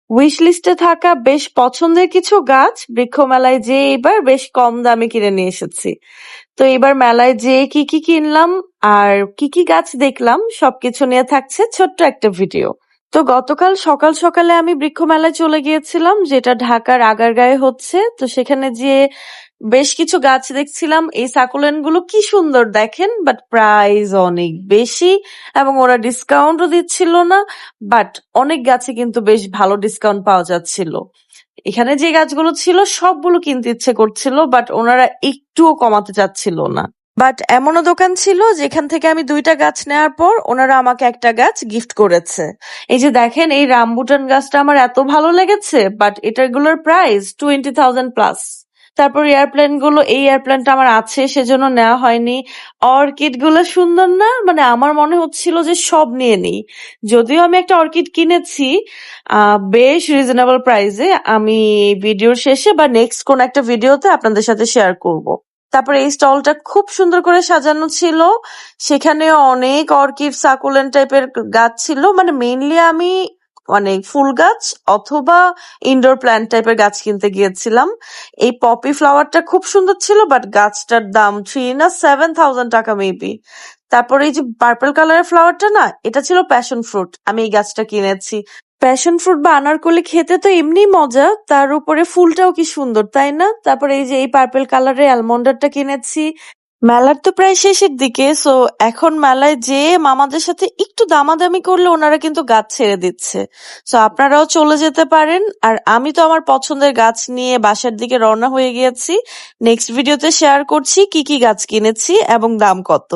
Wish লিস্টে থাকা বেশ পছন্দের কিছু গাছ বৃক্ষ মেলায় যেয়ে এবার বেশ কম দামে কিনে নিয়ে এসেছি। তো এবার মেলায় যেয়ে কি কি কিনলাম আর কি কি গাছ দেখলাম সবকিছু নিয়ে থাকছে ছোট্ট একটা ভিডিও। তো গতকাল সকাল সকালে আমি বৃক্ষ মেলায় চলে গিয়েছিলাম, যেটা ঢাকার আগারগাঁয়ে হচ্ছে। তো সেখানে যেয়ে বেশ কিছু গাছ দেখছিলাম। এই সাকুলেন্ট গুলো কি সুন্দর দেখেন, বাট প্রাইস অনেক বেশি এবং ওরা ডিসকাউন্টও দিচ্ছিল না। বাট অনেক গাছে কিন্তু বেশ ভালো ডিসকাউন্ট পাওয়া যাচ্ছিল। এখানে যে গাছগুলো ছিল সবগুলো কিনতে ইচ্ছে করছিল, বাট ওনারা একটুও কমাতে চাচ্ছিল না। বাট এমনও দোকান ছিল যেখান থেকে আমি 2টা গাছ নেওয়ার পর ওনারা আমাকে একটা গাছ গিফট করেছে। এই যে দেখেন, এই রামবুটান গাছটা আমার এত ভালো লেগেছে, বাট এটাগুলোর প্রাইস 20,000 প্লাস। তারপর এয়ারপ্লেন গুলো, এই এয়ারপ্লেনটা আমার আছে সেজন্য নেওয়া হয়নি। অর্কিড গুলো সুন্দর না, মানে আমার মনে হচ্ছিল যে সব নিয়ে নিই। যদিও আমি একটা অর্কিড কিনেছি বেশ রিজনেবল প্রাইসে, আমি ভিডিওর শেষে বা নেক্সট কোন একটা ভিডিওতে আপনাদের সাথে শেয়ার করব। তারপরে এই স্টলটা খুব সুন্দর করে সাজানো ছিল। সেখানে অনেক অর্কিড সাকুলেন্ট টাইপের গাছ ছিল, মানে মেইনলি আমি মানে ফুল গাছ অথবা ইনডোর প্ল্যান্ট টাইপের গাছ কিনতে গিয়েছিলাম। এই পপি ফ্লাওয়ারটা খুব সুন্দর ছিল, বাট গাছটার দাম 3 না 7,000 টাকা মেবি। তারপরে এই যে পার্পল কালারের ফ্লাওয়ারটা না, এটা ছিল প্যাশন ফ্রুট। আমি এই গাছটা কিনেছি। প্যাশন ফ্রুট বা আনারকলি খেতে তো এমনিই মজা, তার উপরে ফুলটাও কি সুন্দর, তাই না? তারপরে এই যে এই পার্পল কালারের অ্যালমন্ডারটা কিনেছি। মেলার তো প্রায় শেষের দিকে, সো এখন মেলায় যেয়ে মামাদের সাথে একটু দামাদামি করলে ওনারা কিন্তু গাছ ছেড়ে দিচ্ছে। সো আপনারাও চলে যেতে পারেন। আর আমি তো আমার পছন্দের গাছ নিয়ে বাসার দিকে রওনা হয়ে গিয়েছি। নেক্সট ভিডিওতে শেয়ার করছি কি কি গাছ কিনেছি এবং দাম কত।